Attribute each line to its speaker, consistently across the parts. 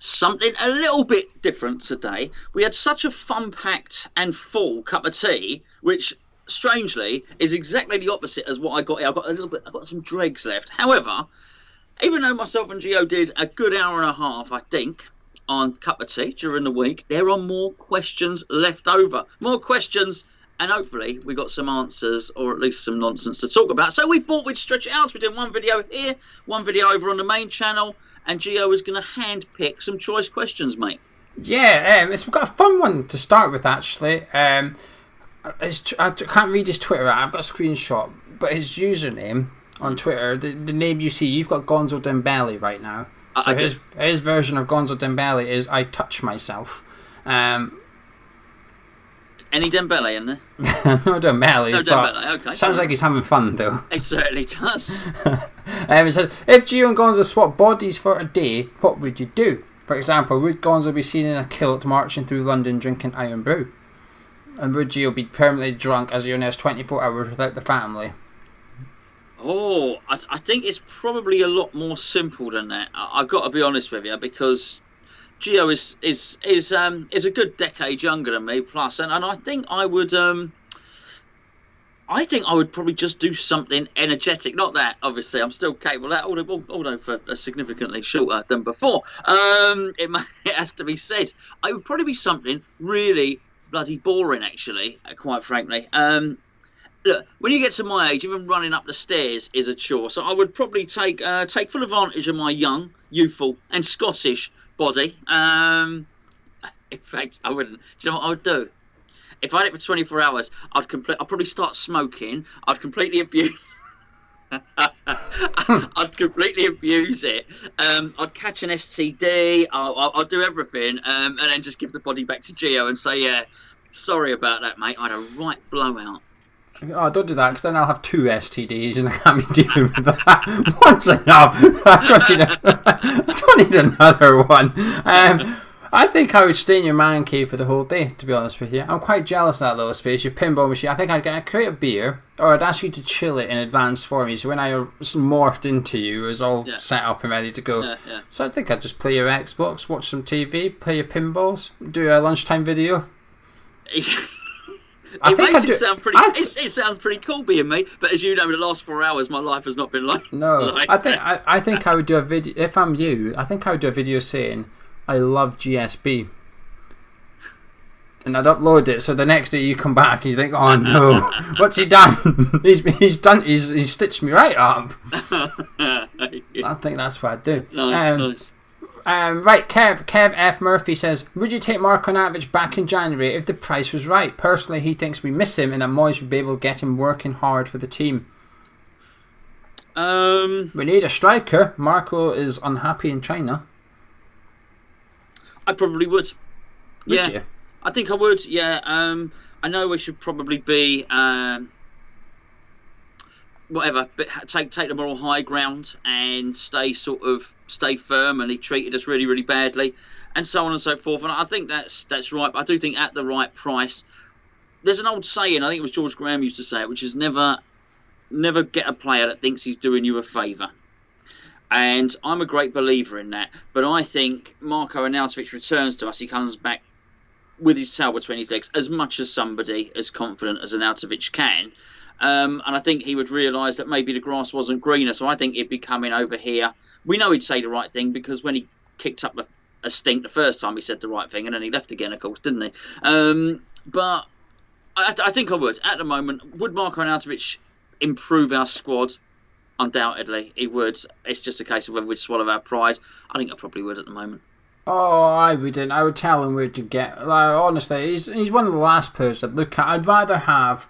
Speaker 1: something a little bit different today. We had such a fun-packed and full cup of tea, which strangely is exactly the opposite as what I got here. I got some dregs left. However, even though myself and Geo did a good hour and a half, I think, on cup of tea during the week, there are more questions left over. More questions, and hopefully we got some answers, or at least some nonsense to talk about. So we thought we'd stretch it out. So we're doing one video here, one video over on the main channel, and Geo is going to hand-pick some choice questions, mate.
Speaker 2: Yeah, we've got a fun one to start with, actually. I can't read his Twitter out. I've got a screenshot, but his username on Twitter, the name you see, you've got Gonzo Dembele right now. So his version of Gonzo Dembele is I touch myself.
Speaker 1: Any Dembele in there?
Speaker 2: No Dembele.
Speaker 1: No Dembele, okay.
Speaker 2: Sounds like he's having fun, though.
Speaker 1: It certainly does.
Speaker 2: It says, if Geo and Gonzo swap bodies for a day, what would you do? For example, would Gonzo be seen in a kilt marching through London drinking Iron Brew? And would Geo be permanently drunk as he only has 24 hours without the family?
Speaker 1: Oh, I think it's probably a lot more simple than that. I've got to be honest with you, because Geo is a good decade younger than me, plus, and I think I would probably just do something energetic. Not that, obviously, I'm still capable of that, although for significantly shorter than before. It has to be said. I would probably be something really bloody boring, actually, quite frankly. Look, when you get to my age, even running up the stairs is a chore. So I would probably take full advantage of my young, youthful, and Scottish body. In fact, I wouldn't. Do you know what I would do? If I had it for 24 hours, I'd probably start smoking. I'd completely abuse. I'd completely abuse it. I'd catch an STD. I'd do everything, and then just give the body back to Geo and say, "Yeah, sorry about that, mate. I had a right blowout."
Speaker 2: Oh, don't do that, because then I'll have 2 STDs and I can't be dealing with that. One's enough. I don't need another one. I think I would stay in your man cave for the whole day, to be honest with you. I'm quite jealous of that little space, your pinball machine. I think I'd get a crate of beer, or I'd ask you to chill it in advance for me, so when I morphed into you, it was all set up and ready to go.
Speaker 1: Yeah.
Speaker 2: So I think I'd just play your Xbox, watch some TV, play your pinballs, do a lunchtime video.
Speaker 1: It sounds pretty cool being me, but as you know, in the last 4 hours, my life has not been like.
Speaker 2: No, I think I would do a video. If I'm you, I think I would do a video saying I love GSB, and I'd upload it. So the next day you come back and you think, oh no, what's he done? He's stitched me right up. I think that's what I'd do.
Speaker 1: Nice.
Speaker 2: Right, Kev F. Murphy says, would you take Marko Arnautovic back in January if the price was right? Personally, he thinks we miss him and that Moyes would be able to get him working hard for the team. We need a striker. Marko is unhappy in China.
Speaker 1: I probably would.
Speaker 2: Would you?
Speaker 1: I think I would, yeah. I know we should probably be... whatever, but take the moral high ground and stay firm, and he treated us really, really badly, and so on and so forth. And I think that's right. But I do think at the right price, there's an old saying, I think it was George Graham used to say it, which is never get a player that thinks he's doing you a favour. And I'm a great believer in that. But I think Marko Arnautovic returns to us. He comes back with his tail between his legs, as much as somebody as confident as Arnautovic can. And I think he would realise that maybe the grass wasn't greener. So I think he'd be coming over here. We know he'd say the right thing, because when he kicked up a stink the first time, he said the right thing, and then he left again, of course, didn't he? But I think I would. At the moment, would Marko Arnautovic improve our squad? Undoubtedly, he would. It's just a case of whether we'd swallow our pride. I think I probably would at the moment.
Speaker 2: Oh, I wouldn't. I would tell him where to get. Like, honestly, he's one of the last players I'd look at. I'd rather have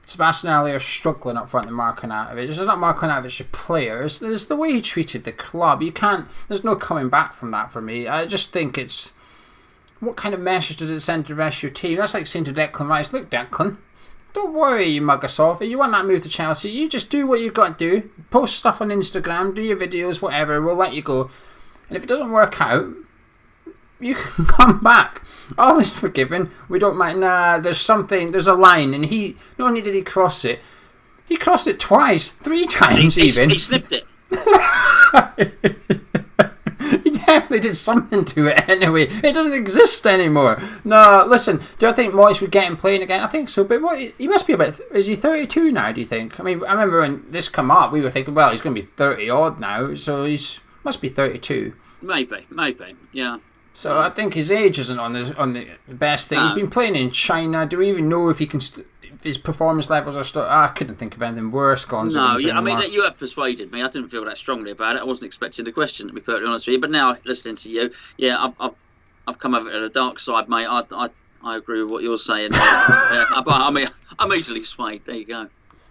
Speaker 2: Sebastian Haller struggling up front than Marko Arnautovic. It's not Marko Arnautovic a player. It's the way he treated the club. There's no coming back from that for me. I just think it's... What kind of message does it send to the rest of your team? That's like saying to Declan Rice, look, Declan, don't worry, you mug us off. If you want that move to Chelsea, you just do what you've got to do. Post stuff on Instagram, do your videos, whatever. We'll let you go. And if it doesn't work out, you can come back. All is forgiven. We don't mind. Nah, there's a line. And not only did he cross it, he crossed it twice, 3 times even.
Speaker 1: He sniffed it.
Speaker 2: He they did something to it anyway. It doesn't exist anymore. No, listen, do I think Moyes would get him playing again? I think so, but he must be about... Is he 32 now, do you think? I mean, I remember when this come up, we were thinking, well, he's going to be 30-odd now, so he's must be 32.
Speaker 1: Maybe, yeah.
Speaker 2: So I think his age isn't on the best thing. He's been playing in China. Do we even know if he can... if his performance levels are still... I couldn't think of anything worse, Gonzo.
Speaker 1: No, yeah, I mean, you have persuaded me. I didn't feel that strongly about it. I wasn't expecting the question, to be perfectly honest with you. But now, listening to you, yeah, I've come over to the dark side, mate. I agree with what you're saying. I'm easily swayed. There you go.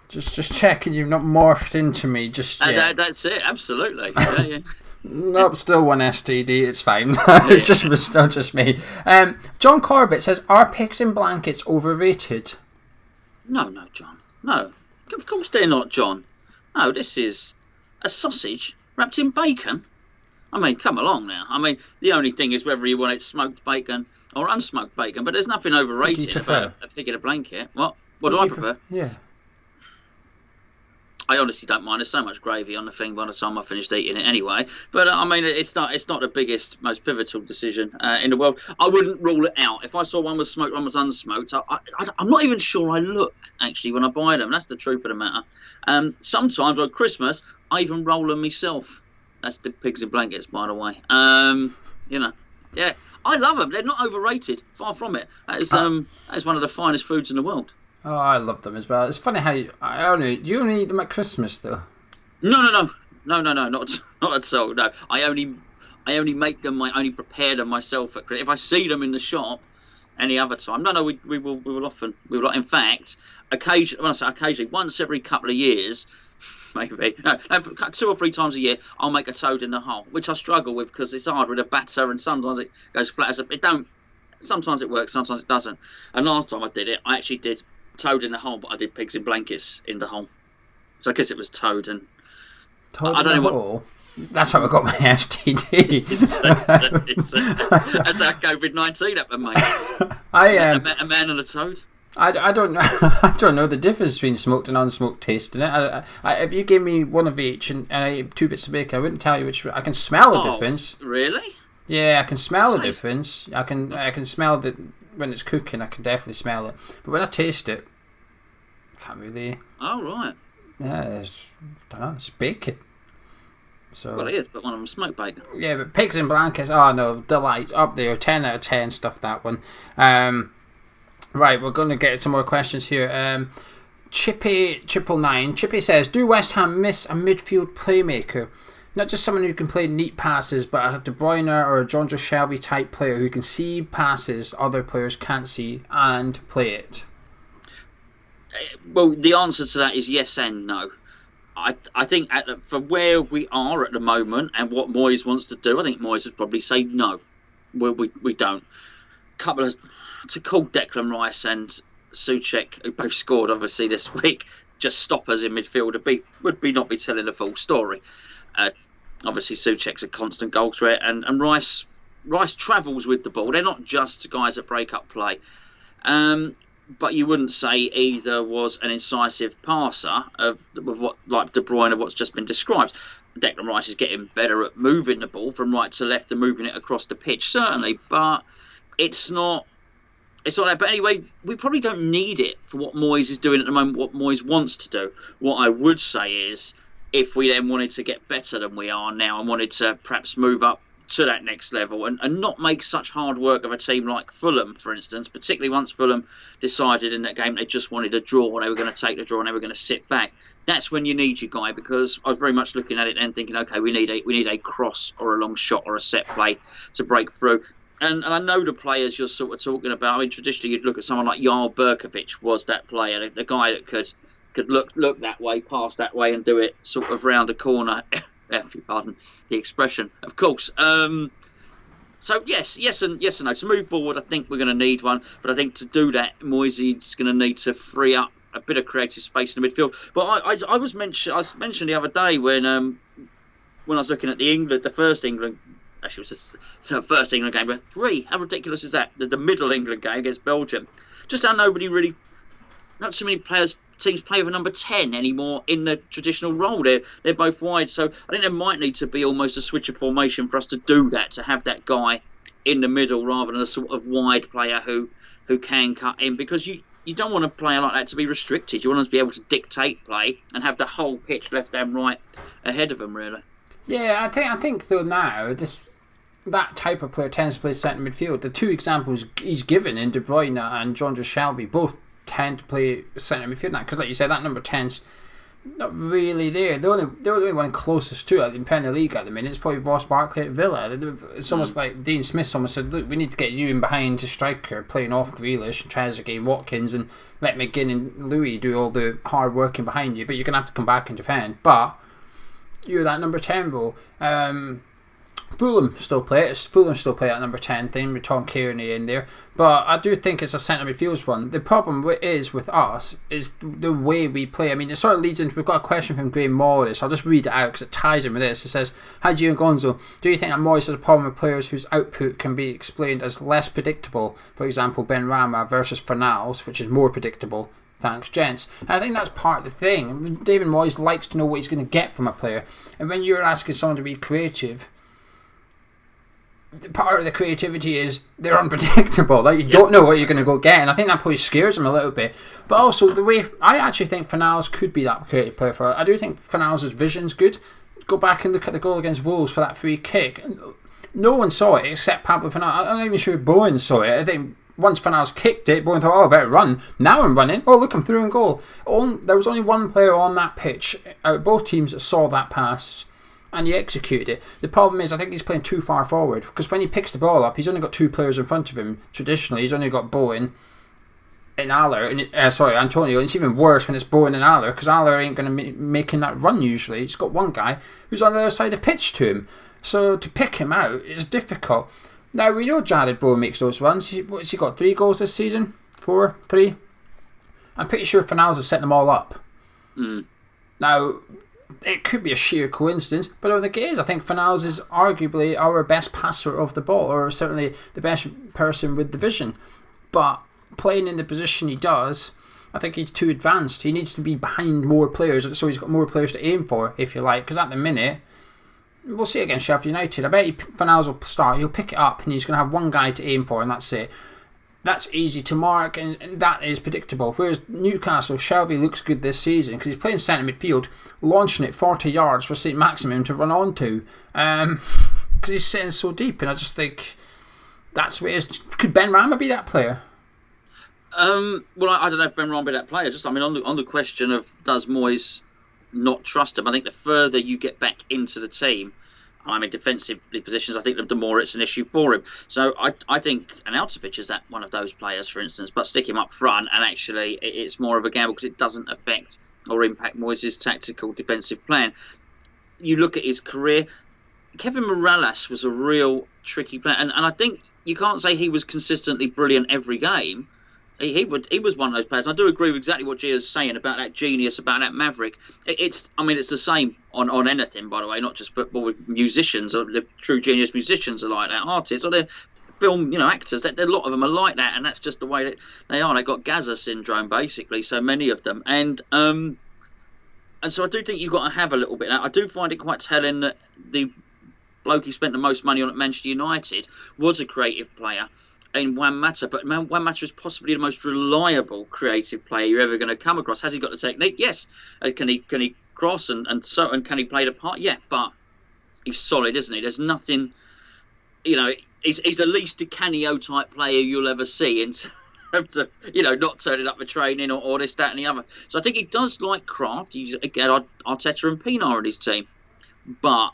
Speaker 2: Just checking you've not morphed into me just yet.
Speaker 1: That's it, absolutely. Yeah.
Speaker 2: Nope, still one STD, it's fine. It's still just me. John Corbett says, are pigs in blankets overrated?
Speaker 1: No, John. No. Of course they're not, John. No, this is a sausage wrapped in bacon. I mean, come along now. I mean, the only thing is whether you want it smoked bacon or unsmoked bacon, but there's nothing overrated about a pig in a blanket. What do I prefer?
Speaker 2: Yeah.
Speaker 1: I honestly don't mind. There's so much gravy on the thing by the time I finished eating it anyway. But I mean, it's not the biggest, most pivotal decision in the world. I wouldn't rule it out. If I saw one was smoked, one was unsmoked, I'm not even sure I look, actually, when I buy them. That's the truth of the matter. Sometimes on Christmas, I even roll them myself. That's the pigs in blankets, by the way. Yeah. I love them. They're not overrated. Far from it. That is one of the finest foods in the world.
Speaker 2: Oh, I love them as well. It's funny how you only eat them at Christmas though.
Speaker 1: No, not at all. No, I only make them. I only prepare them myself. If I see them in the shop, any other time, we will often. In fact, occasionally, when I say occasionally, once every couple of years, maybe 2 or 3 times a year, I'll make a toad in the hole, which I struggle with because it's hard with a batter, and sometimes it goes flat as it don't. Sometimes it works, sometimes it doesn't. And last time I did it, I actually did toad in the hole, but I did pigs in blankets in the hole. So I guess it was toad and
Speaker 2: I don't know what. That's how I got my STD.
Speaker 1: That's how COVID-19 happened, mate. A man and a toad.
Speaker 2: I don't know. I don't know the difference between smoked and unsmoked taste in it. If you gave me one of each and I ate 2 bits of bacon, I wouldn't tell you which. I can smell the difference.
Speaker 1: Really?
Speaker 2: Yeah, I can smell the difference. I can smell that when it's cooking. I can definitely smell it. But when I taste it, I can't really.
Speaker 1: Oh right.
Speaker 2: Yeah, it's bacon. So.
Speaker 1: Well, it is, but one of them smoked bacon.
Speaker 2: Yeah, but pigs in blankets. Oh no, delight up there. 10 out of 10 stuff that one. Right, we're going to get some more questions here. Chippy999. Chippy says, do West Ham miss a midfield playmaker? Not just someone who can play neat passes, but a De Bruyne or a Jonjo Shelvey type player who can see passes other players can't see and play it.
Speaker 1: Well, the answer to that is yes and no. I think for where we are at the moment and what Moyes wants to do, I think Moyes would probably say no. We don't. To call Declan Rice and Souček, who both scored obviously this week, just stoppers in midfield would not be telling the full story. Obviously, Souček's a constant goal threat, and Rice travels with the ball. They're not just guys that break up play. But you wouldn't say either was an incisive passer of what, like De Bruyne, of what's just been described. Declan Rice is getting better at moving the ball from right to left and moving it across the pitch, certainly, but it's not that. But anyway, we probably don't need it for what Moyes is doing at the moment, what Moyes wants to do. What I would say is, if we then wanted to get better than we are now and wanted to perhaps move up to that next level and not make such hard work of a team like Fulham, for instance, particularly once Fulham decided in that game they just wanted a draw, they were going to take the draw and they were going to sit back. That's when you need your guy, because I was very much looking at it and thinking, okay, we need a cross or a long shot or a set play to break through. And I know the players you're sort of talking about. I mean, traditionally you'd look at someone like Jarl Berkovic was that player, the guy that could look that way, pass that way, and do it sort of round a corner. If you pardon the expression, of course. So yes and no. To move forward, I think we're going to need one, but I think to do that, Moyes is going to need to free up a bit of creative space in the midfield. But I was mentioned the other day when I was looking at the first England. Actually, it was the first England game. But 3. How ridiculous is that? The middle England game against Belgium. Just how not too many players teams play with a number 10 anymore in the traditional role. They're both wide. So I think there might need to be almost a switch of formation for us to do that, to have that guy in the middle rather than a sort of wide player who can cut in, because you don't want a player like that to be restricted. You want them to be able to dictate play and have the whole pitch left and right ahead of them, really.
Speaker 2: Yeah, I think though now that type of player tends to play centre midfield. The two examples he's given in De Bruyne and Jonjo Shelvey both tend to play centre midfield now, because like you said, that number 10's not really there. The only one closest to it in Premier League at the minute is probably Ross Barkley at Villa. It's almost like Dean Smith almost said, look, we need to get you in behind the striker, playing off Grealish and Trezeguet, Watkins, and let McGinn and Louis do all the hard working behind you, but you're going to have to come back and defend. But you're that number 10 role. Fulham still play at number 10 thing with Tom Kearney in there, but I do think it's a centre midfield one. The problem is with us is the way we play. I mean, it sort of leads into, we've got a question from Graham Morris. I'll just read it out because it ties in with this. It says, hi Geo Gonzo, do you think that Morris has a problem with players whose output can be explained as less predictable? For example, Benrahma versus Fornals, which is more predictable. Thanks, gents. And I think that's part of the thing. David Moyes likes to know what he's going to get from a player, and when you're asking someone to be creative, part of the creativity is they're unpredictable. Like, you don't know what you're going to go get, and I think that probably scares them a little bit. But also the way I actually think Fornals could be that creative player for it. I do think Fornals' vision's good. Go back and look at the goal against Wolves for that free kick. No one saw it except Pablo Fornals. I'm not even sure Bowen saw it. I think once Fornals kicked it, Bowen thought, oh, I better run. Now I'm running. Oh, look, I'm through in goal. There was only one player on that pitch out of both teams that saw that pass, and he executed it. The problem is, I think he's playing too far forward, because when he picks the ball up, he's only got two players in front of him. Traditionally, he's only got Bowen and Antonio, and it's even worse when it's Bowen and Aller, because Aller ain't going to be making that run usually. He's got one guy who's on the other side of the pitch to him, so to pick him out is difficult. Now, we know Jared Bowen makes those runs. What's he got, 3 goals this season? 4? 3? I'm pretty sure Fornals has set them all up. Now, it could be a sheer coincidence, but I don't think it is. I think Fornals is arguably our best passer of the ball, or certainly the best person with the vision. But playing in the position he does, I think he's too advanced. He needs to be behind more players, so he's got more players to aim for, if you like. Because at the minute, we'll see against Sheffield United, I bet Fornals will start, he'll pick it up, and he's going to have one guy to aim for, and that's it. That's easy to mark, and that is predictable. Whereas Newcastle, Shelvey looks good this season because he's playing centre midfield, launching it 40 yards for St Maximin to run onto, because he's sitting so deep. And I just think that's where it is. Could Benrahma be that player?
Speaker 1: Well, I don't know if Benrahma be that player. On the question of does Moyes not trust him, I think the further you get back into the team, defensively positions, I think the more it's an issue for him. So I think Arnautovic is that one of those players, for instance, but stick him up front, and actually it's more of a gamble because it doesn't affect or impact Moyes' tactical defensive plan. You look at his career, Kevin Morales was a real tricky player, and I think you can't say he was consistently brilliant every game. He was one of those players. I do agree with exactly what Gio's saying about that genius, about that maverick. It's the same on anything, by the way, not just football. With musicians, or the true genius musicians are like that. Artists, or they're film, actors. A lot of them are like that, and that's just the way that they are. They've got Gaza syndrome, basically. So many of them, and so I do think you've got to have a little bit of that. I do find it quite telling that the bloke he spent the most money on at Manchester United was a creative player in Juan Mata, but Juan Mata is possibly the most reliable creative player you're ever going to come across. Has he got the technique? Yes. Can he cross and can he play the part? Yeah, but he's solid, isn't he? There's nothing, he's the least Di Canio type player you'll ever see in terms of, not turning up for training or this, that, and the other. So I think he does like craft. He's again Arteta and Pienaar in his team, but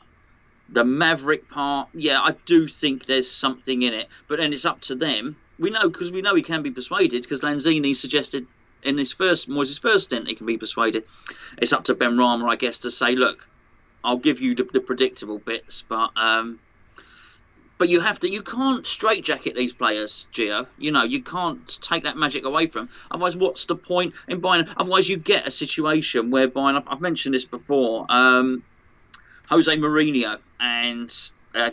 Speaker 1: the maverick part, yeah, I do think there's something in it. But then it's up to them. We know he can be persuaded, because Lanzini suggested in Moyes' first stint he can be persuaded. It's up to Benrahma, I guess, to say, look, I'll give you the predictable bits, but you can't straitjacket these players, Gio. You can't take that magic away from them. Otherwise, what's the point in buying them? Otherwise, you get a situation whereby, and I've mentioned this before, Jose Mourinho and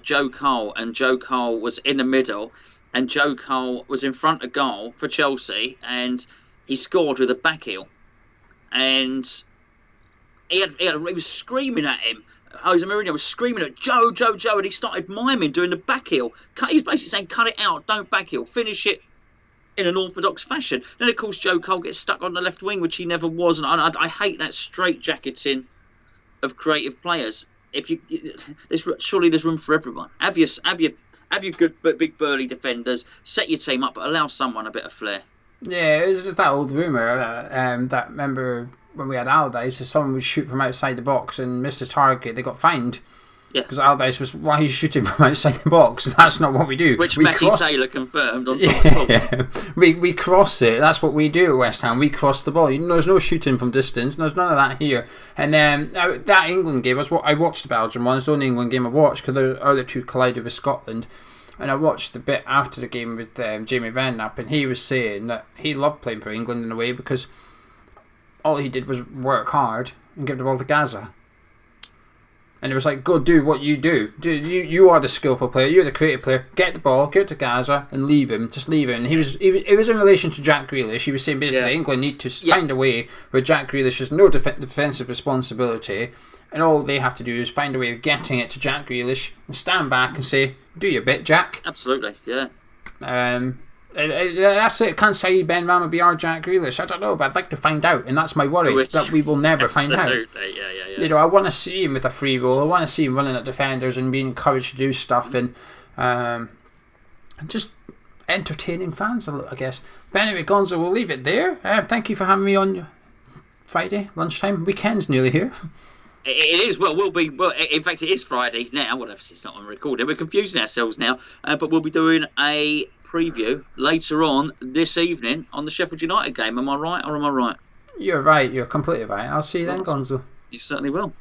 Speaker 1: Joe Cole, and Joe Cole was in the middle, and Joe Cole was in front of goal for Chelsea, and he scored with a back heel. and he was screaming at him. Jose Mourinho was screaming at Joe, and he started miming doing the back heel. He was basically saying, cut it out, don't back heel, finish it in an orthodox fashion. Then, of course, Joe Cole gets stuck on the left wing, which he never was. And I hate that straitjacketing of creative players. Surely there's room for everyone. Have your good but big burly defenders, set your team up, but allow someone a bit of flair.
Speaker 2: Yeah, it was just that old rumour that remember when we had Allardyce, if someone would shoot from outside the box and miss the target, they got fined.
Speaker 1: Yeah.
Speaker 2: Because Allardyce was, why are you shooting from outside the box? That's not what we do.
Speaker 1: Which Matty Taylor confirmed on top.
Speaker 2: Yeah. We cross it. That's what we do at West Ham. We cross the ball. There's no shooting from distance. There's none of that here. And then that England game, I watched the Belgian one. It's the only England game I watched because the other two collided with Scotland. And I watched the bit after the game with Jamie Redknapp, and he was saying that he loved playing for England in a way because all he did was work hard and give the ball to Gaza. And it was like, go do what you do. You are the skillful player. You're the creative player. Get the ball, give it to Gaza, and leave him. Just leave him. And it was in relation to Jack Grealish. He was saying basically England need to find a way where Jack Grealish has no defensive responsibility, and all they have to do is find a way of getting it to Jack Grealish and stand back and say, do your bit, Jack.
Speaker 1: Absolutely, yeah.
Speaker 2: That's it. Can't say Benrahma be our Jack Grealish. I don't know, but I'd like to find out, and that's my worry, that we will never find out.
Speaker 1: Yeah.
Speaker 2: I want to see him with a free roll. I want to see him running at defenders and being encouraged to do stuff, and just entertaining fans, I guess. But anyway, Gonzo, we'll leave it there. Thank you for having me on Friday lunchtime. Weekend's nearly here.
Speaker 1: It is. Well, we'll be. Well, in fact, it is Friday now. Whatever. It's not on recording. We're confusing ourselves now. But we'll be doing a preview later on this evening on the Sheffield United game. Am I right or am I right?
Speaker 2: You're right. You're completely right. I'll see you then, Gonzo.
Speaker 1: You certainly will.